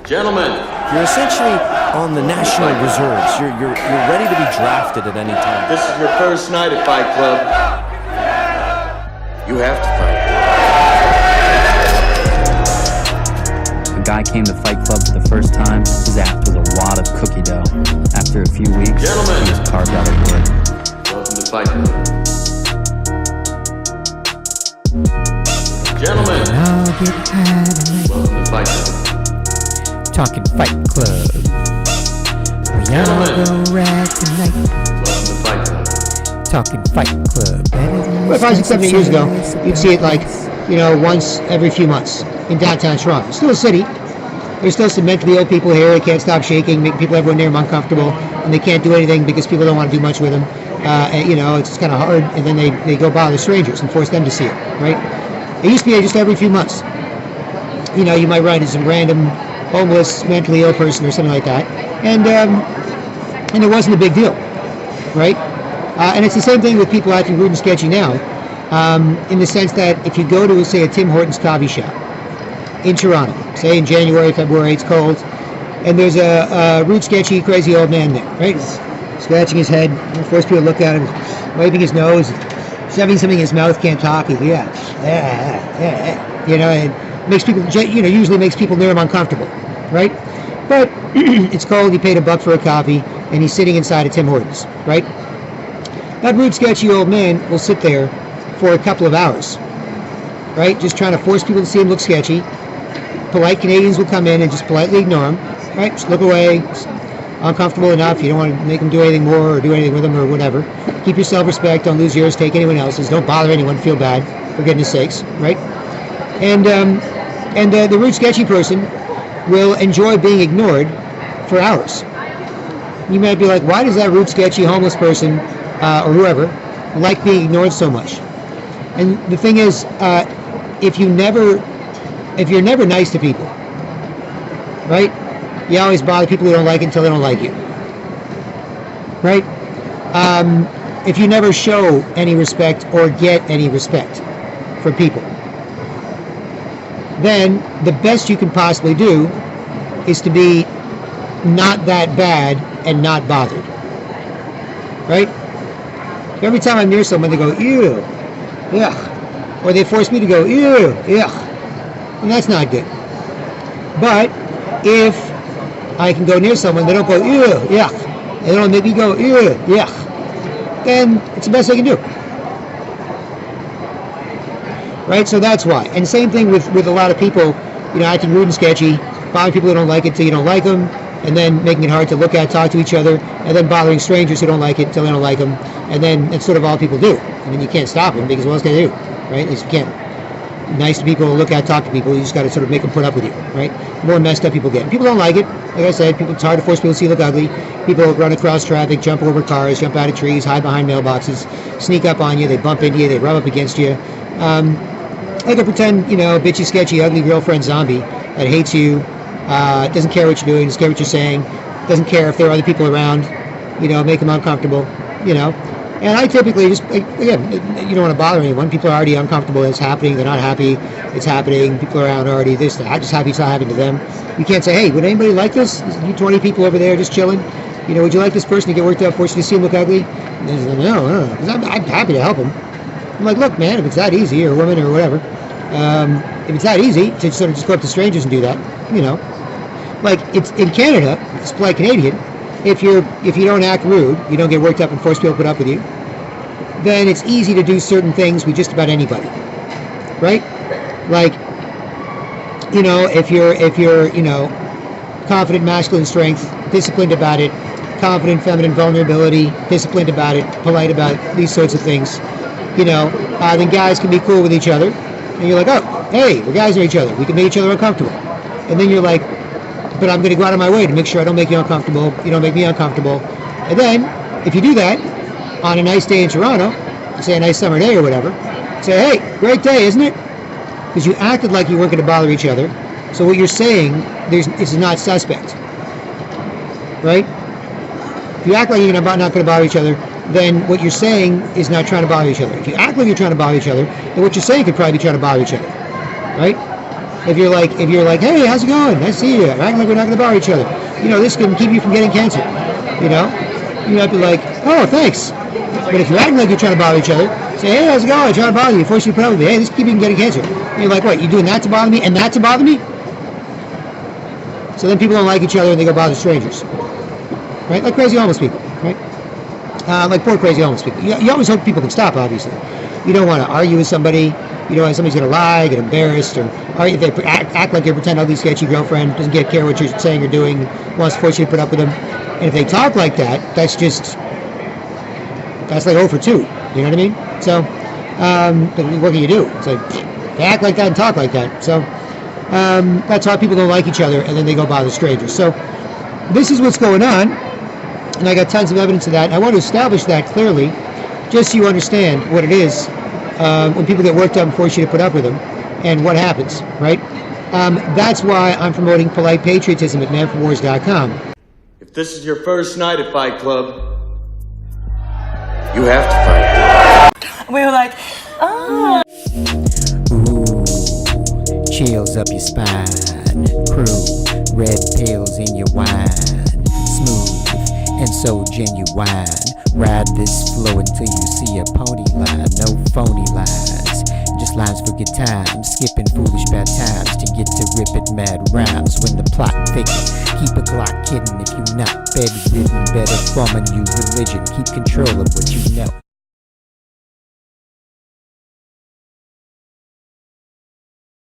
Gentlemen, You're essentially on the national reserves. You're ready to be drafted at any time. this is your first night at Fight Club. You have to fight. A guy came to Fight Club for the first time. His act was a wad of cookie dough. After a few weeks, Gentlemen. he was carved out of wood. Welcome to Fight Club. Gentlemen, I'll get high tonight, welcome to Fight Club. talking Fight Club. We all Gentlemen. go ride tonight, Welcome to Fight Club. talking Fight Club. Well, 5, 6, 7 years ago, you'd see it like, once every few months in downtown Toronto. Still a city. There's still some mentally ill people here. They can't stop shaking, making people everyone near them uncomfortable, and they can't do anything because people don't want to do much with them. It's just kind of hard, and then they go bother strangers and force them to see it, right? It used to be just every few months. You might run into some random homeless, mentally ill person or something like that, and it wasn't a big deal, right? And it's the same thing with people acting rude and sketchy now, in the sense that if you go to, say, a Tim Hortons coffee shop in Toronto, say in January, February, it's cold, and there's a rude, sketchy, crazy old man there, right? Scratching his head, force people to look at him, wiping his nose, shoving something in his mouth, can't talk. It makes people, usually makes people near him uncomfortable, right? But it's cold, he paid $1 for a coffee, and he's sitting inside a Tim Hortons, right? That rude, sketchy old man will sit there for a couple of hours, right? Just trying to force people to see him look sketchy. Polite Canadians will come in and just politely ignore him, right? Just look away, just uncomfortable enough. You don't want to make him do anything more or do anything with him or whatever. Keep your self-respect, don't lose yours, take anyone else's, don't bother anyone, feel bad, for goodness sakes, right? And the rude, sketchy person will enjoy being ignored for hours. You might be like, why does that rude, sketchy, homeless person or whoever like being ignored so much? And the thing is, if you're never nice to people, right? You always bother people who don't like it until they don't like you, right? If you never show any respect or get any respect from people, then the best you can possibly do is to be not that bad and not bothered, right? Every time I'm near someone, they go, ew, yeah, or they force me to go, ew, yeah, and that's not good. But if I can go near someone, they don't go, ew, yeah, and they don't make me go, ew, yeah, then it's the best I can do. Right, so that's why. And same thing with a lot of people, acting rude and sketchy, bothering people who don't like it till you don't like them, and then making it hard to look at, talk to each other, and then bothering strangers who don't like it till they don't like them, and then it's sort of all people do. I mean, you can't stop them because what else can they do, right? At least you can't. Nice to people, look at, talk to people, you just got to sort of make them put up with you, right? The more messed up people get. And people don't like it. Like I said, it's hard to force people to see you look ugly. People run across traffic, jump over cars, jump out of trees, hide behind mailboxes, sneak up on you, they bump into you, they rub up against you. Like a pretend, bitchy, sketchy, ugly girlfriend zombie that hates you, doesn't care what you're doing, doesn't care what you're saying, doesn't care if there are other people around, make them uncomfortable, And I typically just, again, you don't want to bother anyone. People are already uncomfortable. It's happening. They're not happy. It's happening. People around are already this. They're just happy it's not happening to them. You can't say, hey, would anybody like this? You 20 people over there just chilling. Would you like this person to get worked up, force you to see him look ugly? And they're like, no, because I'm happy to help him. I'm like, look, man, if it's that easy, or women, or whatever, if it's that easy to sort of just go up to strangers and do that, like it's in Canada, it's polite Canadian. If you don't act rude, you don't get worked up and force people to put up with you, then it's easy to do certain things with just about anybody, right? Like, if you're confident masculine strength, disciplined about it, confident feminine vulnerability, disciplined about it, polite about these sorts of things, then guys can be cool with each other, and you're like, oh, hey, we're guys with each other, we can make each other uncomfortable, and then you're like, but I'm going to go out of my way to make sure I don't make you uncomfortable, you don't make me uncomfortable, and then, if you do that, on a nice day in Toronto, say a nice summer day or whatever, say, hey, great day, isn't it? Because you acted like you weren't going to bother each other, so what you're saying is not suspect, right? If you act like you're not going to bother each other, then what you're saying is not trying to bother each other. If you act like you're trying to bother each other, then what you're saying could probably be trying to bother each other, right? If you're like, hey, how's it going? Nice to see you. Acting like we're not going to bother each other. This can keep you from getting cancer. You might be like, oh, thanks. But if you're acting like you're trying to bother each other, say, hey, how's it going? I'm trying to bother you. Force you to put up with me. Hey, this keep you from getting cancer. And you're like, what? You're doing that to bother me and that to bother me? So then people don't like each other and they go bother strangers. Right? Like crazy homeless people. Right? Like poor crazy homeless people. You always hope people can stop, obviously. You don't want to argue with somebody. You don't want somebody's going to lie, get embarrassed, or if they act like your pretend ugly, sketchy girlfriend, doesn't care what you're saying or doing, wants to force you to put up with them. And if they talk like that, that's like 0 for 2. You know what I mean? So, what can you do? It's like, they act like that and talk like that. So, that's why people don't like each other, and then they go bother strangers. So, this is what's going on, and I got tons of evidence of that. I want to establish that clearly, just so you understand what it is when people get worked up and force you to put up with them, and what happens, right? That's why I'm promoting polite patriotism at manforwars.com. If this is your first night at Fight Club, you have to fight. We were like, oh. Ooh, chills up your spine. Crew, red pills in your wine. Smooth and so genuine. Ride this flow until you see a pony line. No phony lies, just lines for good times. Skipping foolish bad times to get to rip it mad rhymes. When the plot thickens, keep a Glock hidden. If you not bedridden, better from a new religion. Keep control of what you know.